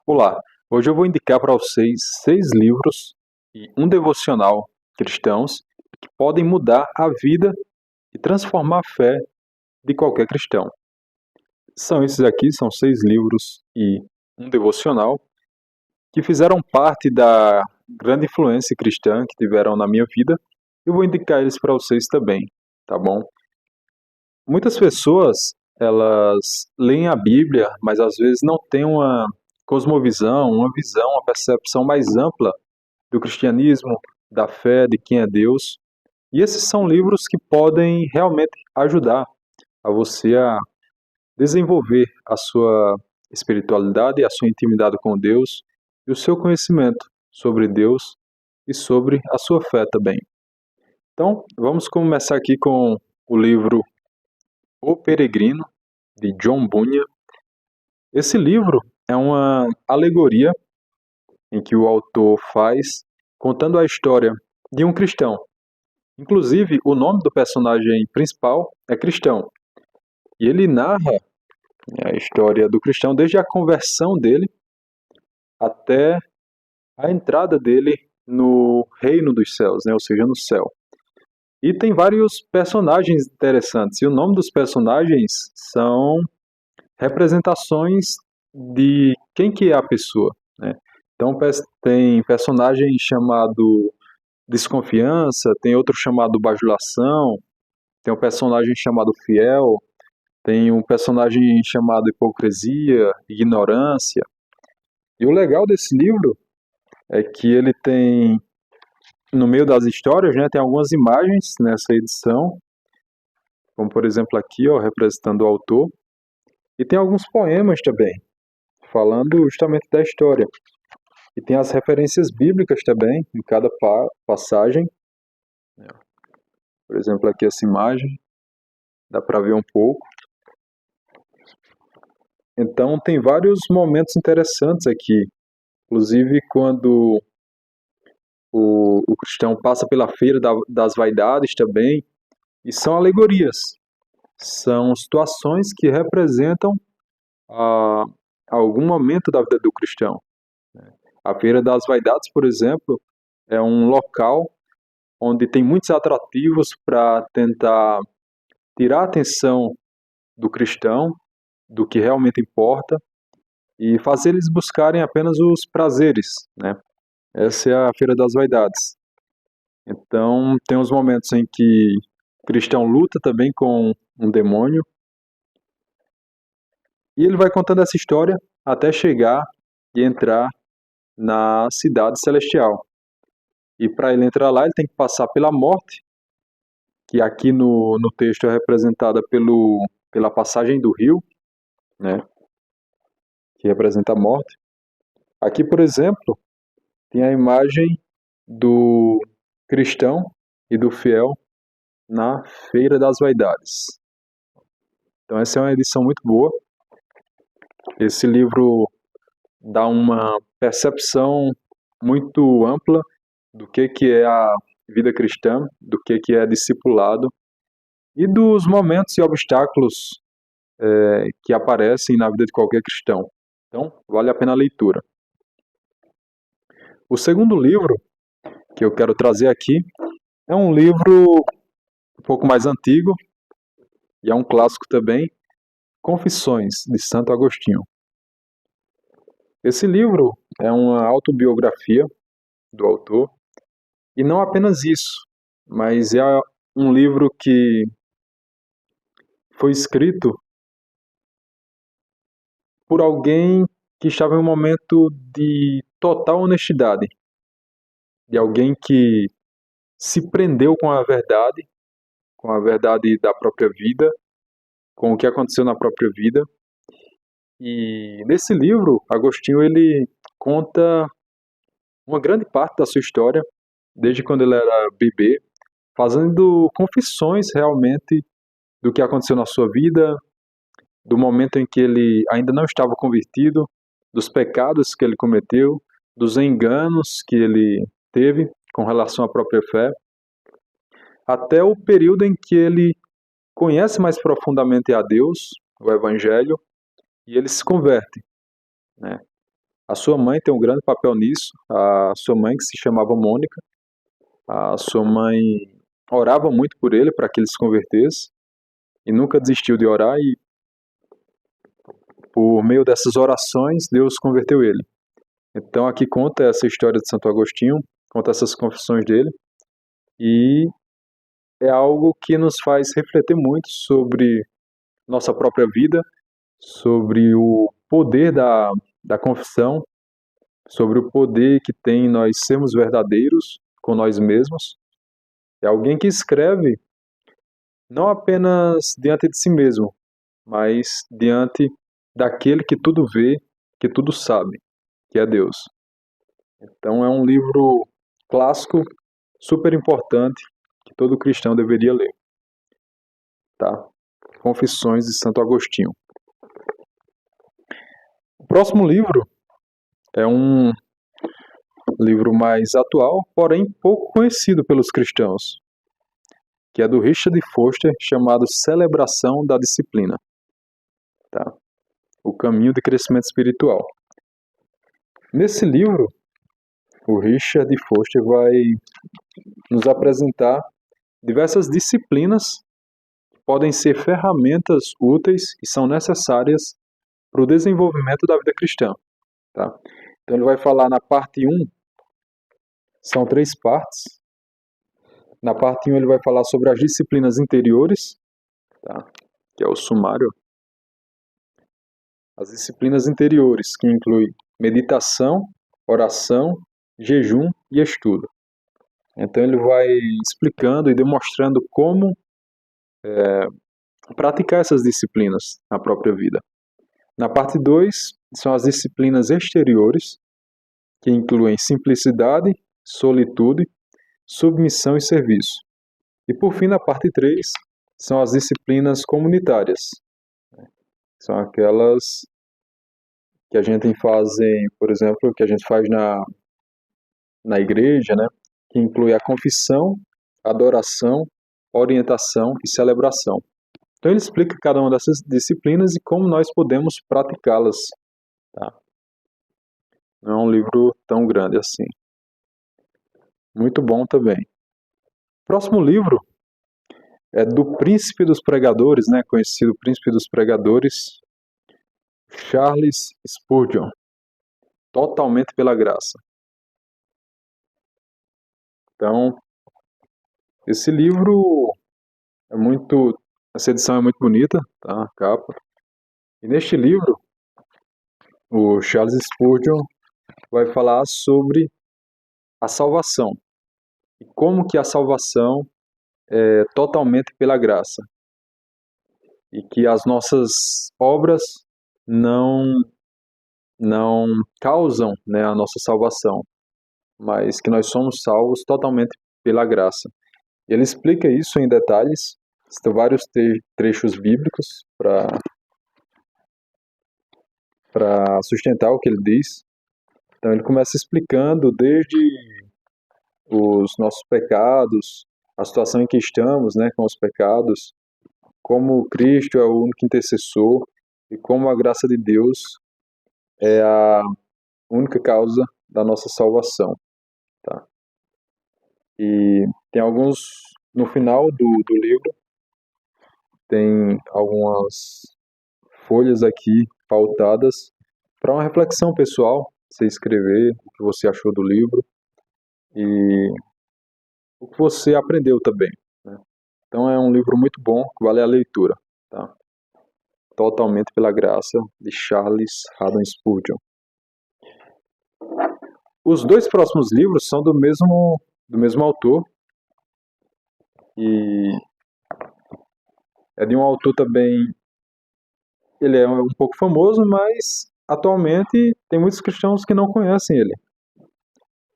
Olá, hoje eu vou indicar para vocês 6 livros e um devocional cristãos que podem mudar a vida e transformar a fé de qualquer cristão. São esses aqui, são 6 livros e um devocional que fizeram parte da grande influência cristã que tiveram na minha vida. Eu vou indicar eles para vocês também, tá bom? Muitas pessoas, elas leem a Bíblia, mas às vezes não têm uma cosmovisão, uma visão, uma percepção mais ampla do cristianismo, da fé, de quem é Deus. E esses são livros que podem realmente ajudar a você a desenvolver a sua espiritualidade, a sua intimidade com Deus e o seu conhecimento sobre Deus e sobre a sua fé também. Então, vamos começar aqui com o livro O Peregrino, de John Bunyan. Esse livro é uma alegoria em que o autor faz contando a história de um cristão. Inclusive, o nome do personagem principal é Cristão. E ele narra a história do cristão desde a conversão dele até a entrada dele no reino dos céus, né? Ou seja, no céu. E tem vários personagens interessantes. E o nome dos personagens são representações de quem que é a pessoa, né? Então tem personagem chamado Desconfiança, tem outro chamado Bajulação, tem um personagem chamado Fiel, tem um personagem chamado Hipocrisia, Ignorância. E o legal desse livro é que ele tem, no meio das histórias, né, tem algumas imagens nessa edição, como por exemplo aqui, ó, representando o autor, e tem alguns poemas também, falando justamente da história. E tem as referências bíblicas também, em cada passagem. Por exemplo, aqui essa imagem, dá para ver um pouco. Então tem vários momentos interessantes aqui. Inclusive quando o cristão passa pela feira das vaidades também, e são alegorias, são situações que representam a, algum momento da vida do cristão. A feira das vaidades, por exemplo, é um local onde tem muitos atrativos para tentar tirar a atenção do cristão do que realmente importa e fazer eles buscarem apenas os prazeres, né? Essa é a feira das vaidades. Então, tem uns momentos em que o cristão luta também com um demônio, e ele vai contando essa história até chegar e entrar na cidade celestial. E para ele entrar lá, ele tem que passar pela morte, que aqui no texto é representada pela passagem do rio, né, que representa a morte. Aqui, por exemplo, tem a imagem do cristão e do fiel na Feira das Vaidades. Então essa é uma edição muito boa. Esse livro dá uma percepção muito ampla do que é a vida cristã, do que é discipulado e dos momentos e obstáculos que aparecem na vida de qualquer cristão. Então, vale a pena a leitura. O segundo livro que eu quero trazer aqui é um livro um pouco mais antigo e é um clássico também, Confissões, de Santo Agostinho. Esse livro é uma autobiografia do autor, e não apenas isso, mas é um livro que foi escrito por alguém que estava em um momento de total honestidade, de alguém que se prendeu com a verdade da própria vida, com o que aconteceu na própria vida. E nesse livro, Agostinho ele conta uma grande parte da sua história, desde quando ele era bebê, fazendo confissões realmente do que aconteceu na sua vida, do momento em que ele ainda não estava convertido, dos pecados que ele cometeu, dos enganos que ele teve com relação à própria fé, até o período em que ele conhece mais profundamente a Deus, o Evangelho, e ele se converte, né? A sua mãe tem um grande papel nisso. A sua mãe, que se chamava Mônica, a sua mãe orava muito por ele para que ele se convertesse e nunca desistiu de orar, e por meio dessas orações Deus converteu ele. Então aqui conta essa história de Santo Agostinho, conta essas confissões dele, e é algo que nos faz refletir muito sobre nossa própria vida, sobre o poder da confissão, sobre o poder que tem nós sermos verdadeiros com nós mesmos. É alguém que escreve não apenas diante de si mesmo, mas diante daquele que tudo vê, que tudo sabe, que é Deus. Então é um livro clássico, super importante, que todo cristão deveria ler. Tá? Confissões de Santo Agostinho. O próximo livro é um livro mais atual, porém pouco conhecido pelos cristãos, que é do Richard Foster, chamado Celebração da Disciplina. Tá? O Caminho de Crescimento Espiritual. Nesse livro, o Richard Foster vai nos apresentar diversas disciplinas que podem ser ferramentas úteis e são necessárias para o desenvolvimento da vida cristã. Tá? Então ele vai falar na parte 1, são 3 partes. Na parte 1 ele vai falar sobre as disciplinas interiores, tá? Que é o sumário. As disciplinas interiores, que incluem meditação, oração, jejum e estudo. Então ele vai explicando e demonstrando como praticar essas disciplinas na própria vida. Na parte 2, são as disciplinas exteriores, que incluem simplicidade, solitude, submissão e serviço. E por fim, na parte 3, são as disciplinas comunitárias. São aquelas que a gente faz, por exemplo, que a gente faz na igreja, né? Que inclui a confissão, adoração, orientação e celebração. Então ele explica cada uma dessas disciplinas e como nós podemos praticá-las. Tá? Não é um livro tão grande assim. Muito bom também. Próximo livro é do Príncipe dos Pregadores, né? Conhecido Príncipe dos Pregadores, Charles Spurgeon. Totalmente pela graça. Então, esse livro é muito... Essa edição é muito bonita, tá? A capa. E neste livro, o Charles Spurgeon vai falar sobre a salvação. E como que a salvação é totalmente pela graça. E que as nossas obras não causam, né, a nossa salvação, mas que nós somos salvos totalmente pela graça. E ele explica isso em detalhes. Tem vários trechos bíblicos para sustentar o que ele diz. Então ele começa explicando desde os nossos pecados, a situação em que estamos, né, com os pecados, como Cristo é o único intercessor e como a graça de Deus é a única causa da nossa salvação. Tá? E tem alguns, no final do livro, tem algumas folhas aqui pautadas para uma reflexão pessoal, você escrever o que você achou do livro e o que você aprendeu também. Né? Então é um livro muito bom, que vale a leitura. Tá? Totalmente pela graça, de Charles Haddon Spurgeon. Os 2 próximos livros são do mesmo autor, e é de um autor também, ele é um pouco famoso, mas atualmente tem muitos cristãos que não conhecem ele,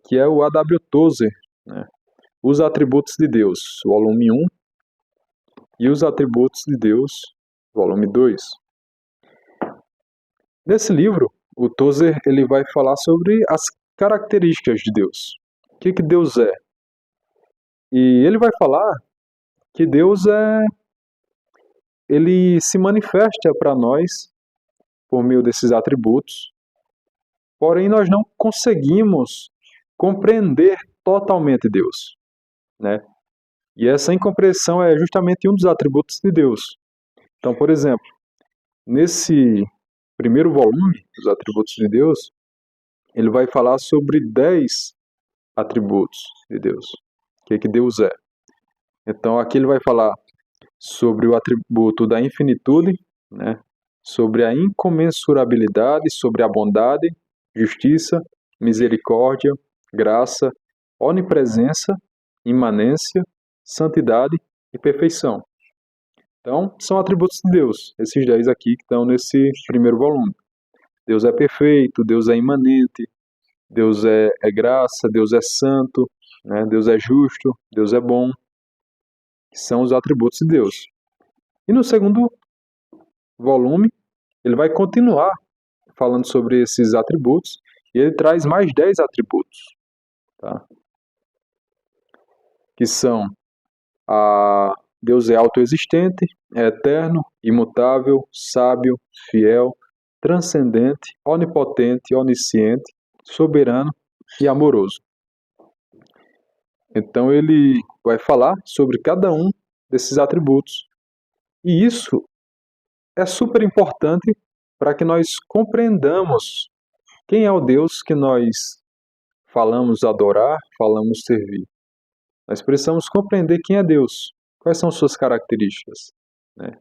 que é o A.W. Tozer, né? Os Atributos de Deus, volume 1, e Os Atributos de Deus, volume 2. Nesse livro, o Tozer ele vai falar sobre as características de Deus. O que Deus é? E ele vai falar que Deus ele se manifesta para nós por meio desses atributos, porém nós não conseguimos compreender totalmente Deus, né? E essa incompreensão é justamente um dos atributos de Deus. Então, por exemplo, nesse primeiro volume dos atributos de Deus, ele vai falar sobre 10 atributos de Deus. O que Deus é. Então, aqui ele vai falar sobre o atributo da infinitude, né? Sobre a incomensurabilidade, sobre a bondade, justiça, misericórdia, graça, onipresença, imanência, santidade e perfeição. Então, são atributos de Deus, esses 10 aqui que estão nesse primeiro volume. Deus é perfeito, Deus é imanente, Deus é graça, Deus é santo, né? Deus é justo, Deus é bom, que são os atributos de Deus. E no segundo volume, ele vai continuar falando sobre esses atributos e ele traz mais 10 atributos, tá? Que são Deus é autoexistente, é eterno, imutável, sábio, fiel, transcendente, onipotente, onisciente, soberano e amoroso. Então ele vai falar sobre cada um desses atributos. E isso é super importante para que nós compreendamos quem é o Deus que nós falamos adorar, falamos servir. Nós precisamos compreender quem é Deus, quais são suas características, né?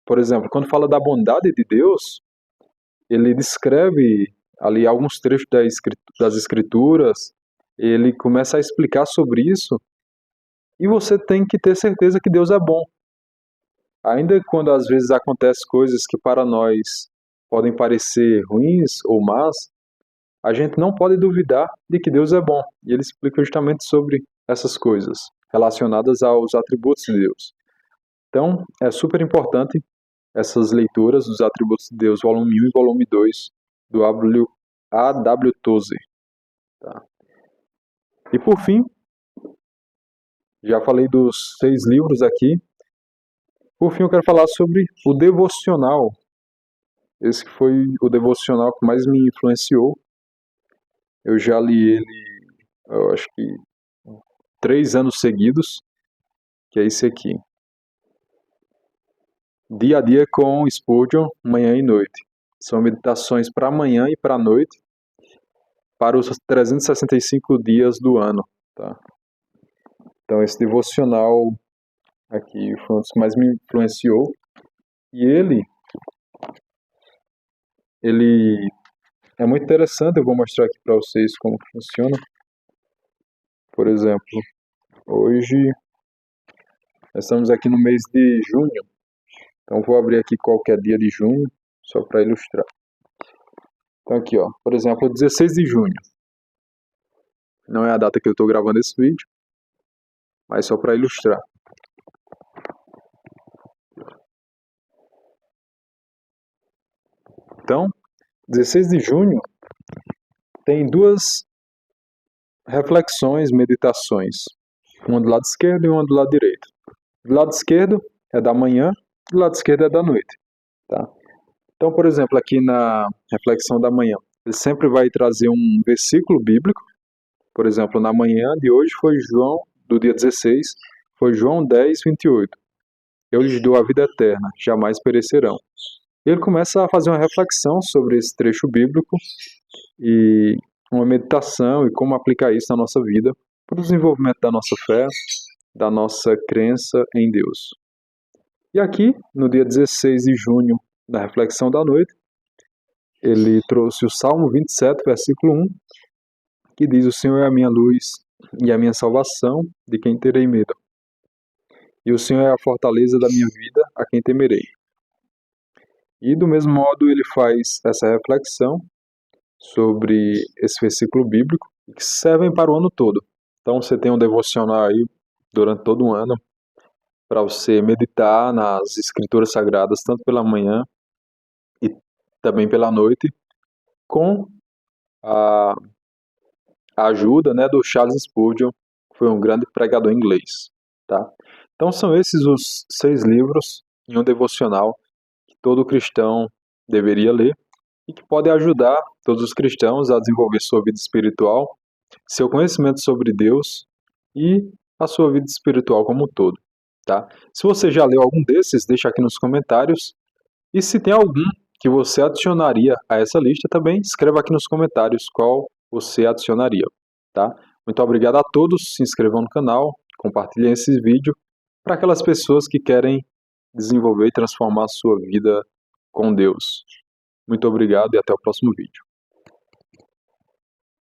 Por exemplo, quando fala da bondade de Deus, ele descreve ali alguns trechos das Escrituras, ele começa a explicar sobre isso, e você tem que ter certeza que Deus é bom. Ainda quando às vezes acontecem coisas que para nós podem parecer ruins ou más, a gente não pode duvidar de que Deus é bom. E ele explica justamente sobre essas coisas relacionadas aos atributos de Deus. Então, é super importante essas leituras dos atributos de Deus, volume 1 e volume 2 do A.W. Tozer. Tá? E por fim, já falei dos 6 livros aqui. Por fim, eu quero falar sobre o devocional. Esse foi o devocional que mais me influenciou. Eu já li ele, eu acho que 3 anos seguidos, que é esse aqui. Dia a dia com Spurgeon, manhã e noite. São meditações para amanhã e para a noite, para os 365 dias do ano. Tá? Então esse devocional aqui foi um dos que mais me influenciou. E ele é muito interessante, eu vou mostrar aqui para vocês como funciona. Por exemplo, hoje nós estamos aqui no mês de junho. Então vou abrir aqui qualquer dia de junho, só para ilustrar. Então aqui, ó, por exemplo, 16 de junho. Não é a data que eu estou gravando esse vídeo, mas só para ilustrar. Então, 16 de junho tem 2 reflexões, meditações. Uma do lado esquerdo e uma do lado direito. Do lado esquerdo é da manhã, do lado esquerdo é da noite. Tá? Então, por exemplo, aqui na reflexão da manhã, ele sempre vai trazer um versículo bíblico. Por exemplo, na manhã de hoje foi João, do dia 16, foi João 10, 28. Eu lhes dou a vida eterna, jamais perecerão. Ele começa a fazer uma reflexão sobre esse trecho bíblico e uma meditação e como aplicar isso na nossa vida para o desenvolvimento da nossa fé, da nossa crença em Deus. E aqui, no dia 16 de junho, na reflexão da noite, ele trouxe o Salmo 27, versículo 1, que diz: o Senhor é a minha luz e a minha salvação, de quem terei medo? E o Senhor é a fortaleza da minha vida, a quem temerei? E do mesmo modo ele faz essa reflexão sobre esse versículo bíblico, que servem para o ano todo. Então você tem um devocional aí durante todo o ano, para você meditar nas escrituras sagradas, tanto pela manhã e também pela noite, com a ajuda, né, do Charles Spurgeon, que foi um grande pregador inglês. Tá? Então são esses os 6 livros em um devocional que todo cristão deveria ler. e que podem ajudar todos os cristãos a desenvolver sua vida espiritual, seu conhecimento sobre Deus e a sua vida espiritual como um todo, tá? Se você já leu algum desses, deixa aqui nos comentários. E se tem algum que você adicionaria a essa lista também, escreva aqui nos comentários qual você adicionaria, tá? Muito obrigado a todos, se inscrevam no canal, compartilhem esse vídeo para aquelas pessoas que querem desenvolver e transformar a sua vida com Deus. Muito obrigado e até o próximo vídeo.